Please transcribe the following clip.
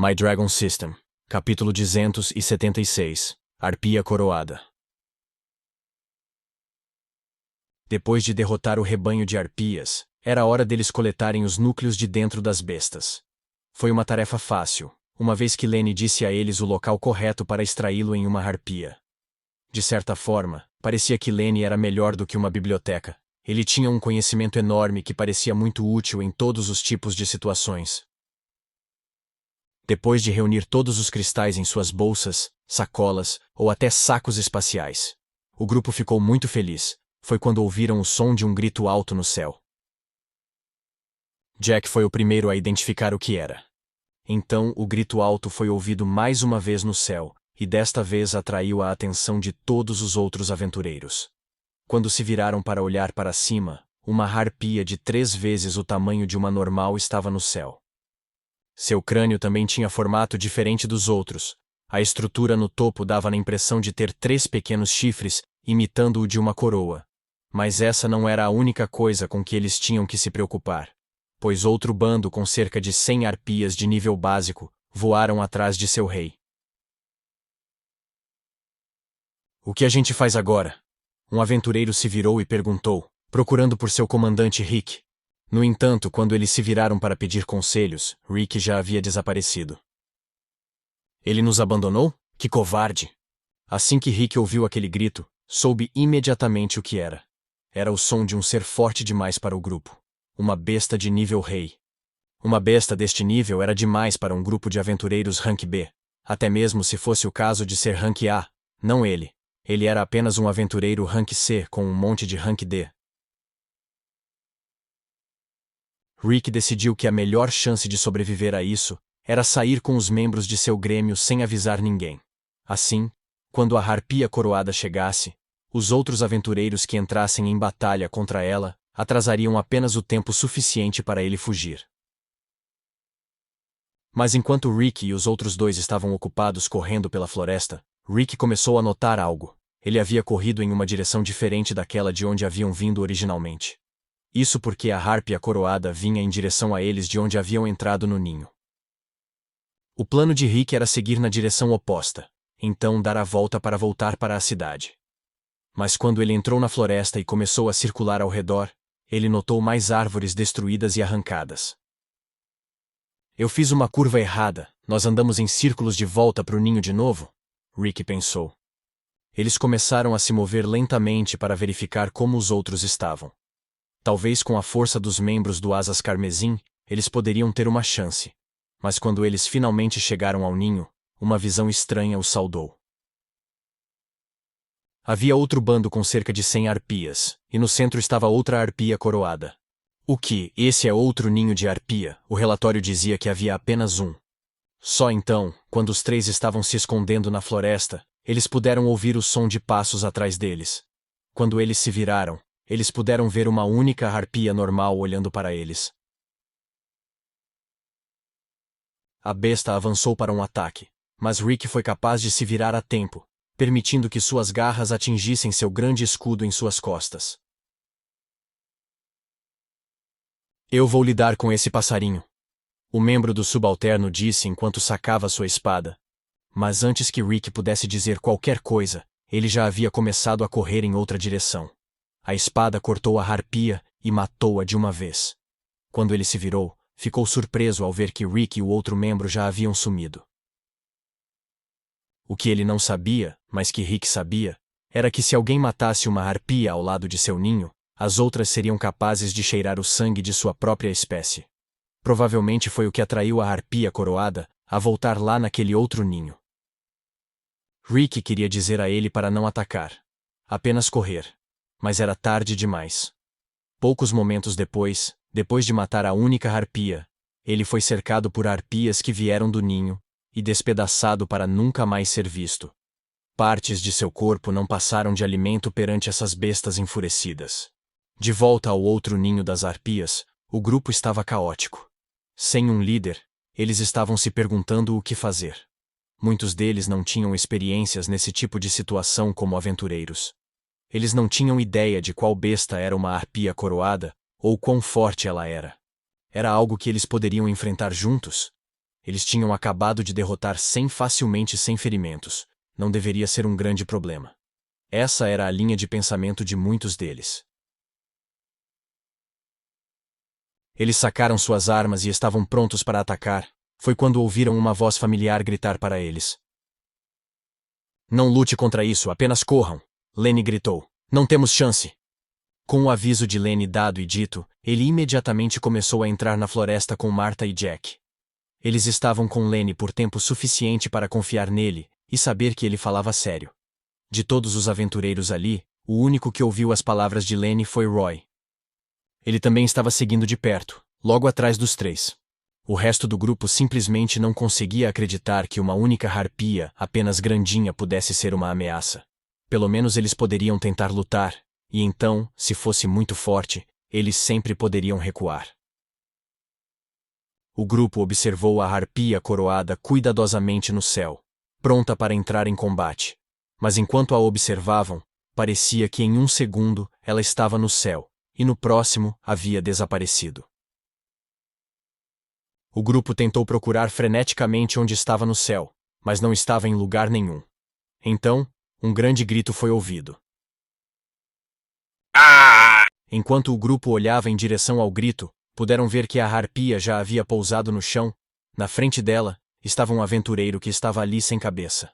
My Dragon System, capítulo 276, Arpia Coroada. Depois de derrotar o rebanho de arpias, era hora deles coletarem os núcleos de dentro das bestas. Foi uma tarefa fácil, uma vez que Lenny disse a eles o local correto para extraí-lo em uma harpia. De certa forma, parecia que Lenny era melhor do que uma biblioteca. Ele tinha um conhecimento enorme que parecia muito útil em todos os tipos de situações. Depois de reunir todos os cristais em suas bolsas, sacolas ou até sacos espaciais, o grupo ficou muito feliz. Foi quando ouviram o som de um grito alto no céu. Jack foi o primeiro a identificar o que era. Então, o grito alto foi ouvido mais uma vez no céu, e desta vez atraiu a atenção de todos os outros aventureiros. Quando se viraram para olhar para cima, uma harpia de 3 vezes o tamanho de uma normal estava no céu. Seu crânio também tinha formato diferente dos outros. A estrutura no topo dava a impressão de ter 3 pequenos chifres, imitando o de uma coroa. Mas essa não era a única coisa com que eles tinham que se preocupar, pois outro bando com cerca de 100 harpias de nível básico voaram atrás de seu rei. O que a gente faz agora? Um aventureiro se virou e perguntou, procurando por seu comandante Rick. No entanto, quando eles se viraram para pedir conselhos, Rick já havia desaparecido. Ele nos abandonou? Que covarde! Assim que Rick ouviu aquele grito, soube imediatamente o que era. Era o som de um ser forte demais para o grupo. Uma besta de nível rei. Uma besta deste nível era demais para um grupo de aventureiros Rank B, até mesmo se fosse o caso de ser Rank A, não ele. Ele era apenas um aventureiro Rank C com um monte de Rank D. Rick decidiu que a melhor chance de sobreviver a isso era sair com os membros de seu grêmio sem avisar ninguém. Assim, quando a harpia coroada chegasse, os outros aventureiros que entrassem em batalha contra ela atrasariam apenas o tempo suficiente para ele fugir. Mas enquanto Rick e os outros dois estavam ocupados correndo pela floresta, Rick começou a notar algo. Ele havia corrido em uma direção diferente daquela de onde haviam vindo originalmente. Isso porque a harpia coroada vinha em direção a eles de onde haviam entrado no ninho. O plano de Rick era seguir na direção oposta, então dar a volta para voltar para a cidade. Mas quando ele entrou na floresta e começou a circular ao redor, ele notou mais árvores destruídas e arrancadas. Eu fiz uma curva errada, nós andamos em círculos de volta para o ninho de novo? Rick pensou. Eles começaram a se mover lentamente para verificar como os outros estavam. Talvez com a força dos membros do Asas Carmesim, eles poderiam ter uma chance. Mas quando eles finalmente chegaram ao ninho, uma visão estranha os saudou. Havia outro bando com cerca de 100 harpias, e no centro estava outra harpia coroada. O que? Esse é outro ninho de harpia, o relatório dizia que havia apenas um. Só então, quando os 3 estavam se escondendo na floresta, eles puderam ouvir o som de passos atrás deles. Quando eles se viraram, eles puderam ver uma única harpia normal olhando para eles. A besta avançou para um ataque, mas Rick foi capaz de se virar a tempo, permitindo que suas garras atingissem seu grande escudo em suas costas. Eu vou lidar com esse passarinho, o membro do subalterno disse enquanto sacava sua espada. Mas antes que Rick pudesse dizer qualquer coisa, ele já havia começado a correr em outra direção. A espada cortou a harpia e matou-a de uma vez. Quando ele se virou, ficou surpreso ao ver que Rick e o outro membro já haviam sumido. O que ele não sabia, mas que Rick sabia, era que se alguém matasse uma harpia ao lado de seu ninho, as outras seriam capazes de cheirar o sangue de sua própria espécie. Provavelmente foi o que atraiu a harpia coroada a voltar lá naquele outro ninho. Rick queria dizer a ele para não atacar. Apenas correr. Mas era tarde demais. Poucos momentos depois de matar a única harpia, ele foi cercado por harpias que vieram do ninho e despedaçado para nunca mais ser visto. Partes de seu corpo não passaram de alimento perante essas bestas enfurecidas. De volta ao outro ninho das harpias, o grupo estava caótico. Sem um líder, eles estavam se perguntando o que fazer. Muitos deles não tinham experiências nesse tipo de situação como aventureiros. Eles não tinham ideia de qual besta era uma harpia coroada ou quão forte ela era. Era algo que eles poderiam enfrentar juntos? Eles tinham acabado de derrotar 100 facilmente sem ferimentos. Não deveria ser um grande problema. Essa era a linha de pensamento de muitos deles. Eles sacaram suas armas e estavam prontos para atacar. Foi quando ouviram uma voz familiar gritar para eles. Não lute contra isso, apenas corram. Lenny gritou. Não temos chance. Com o aviso de Lenny dado e dito, ele imediatamente começou a entrar na floresta com Martha e Jack. Eles estavam com Lenny por tempo suficiente para confiar nele e saber que ele falava sério. De todos os aventureiros ali, o único que ouviu as palavras de Lenny foi Roy. Ele também estava seguindo de perto, logo atrás dos três. O resto do grupo simplesmente não conseguia acreditar que uma única harpia, apenas grandinha, pudesse ser uma ameaça. Pelo menos eles poderiam tentar lutar, e então, se fosse muito forte, eles sempre poderiam recuar. O grupo observou a harpia coroada cuidadosamente no céu, pronta para entrar em combate. Mas enquanto a observavam, parecia que em um segundo ela estava no céu, e no próximo havia desaparecido. O grupo tentou procurar freneticamente onde estava no céu, mas não estava em lugar nenhum. Então, um grande grito foi ouvido. Enquanto o grupo olhava em direção ao grito, puderam ver que a harpia já havia pousado no chão. Na frente dela, estava um aventureiro que estava ali sem cabeça.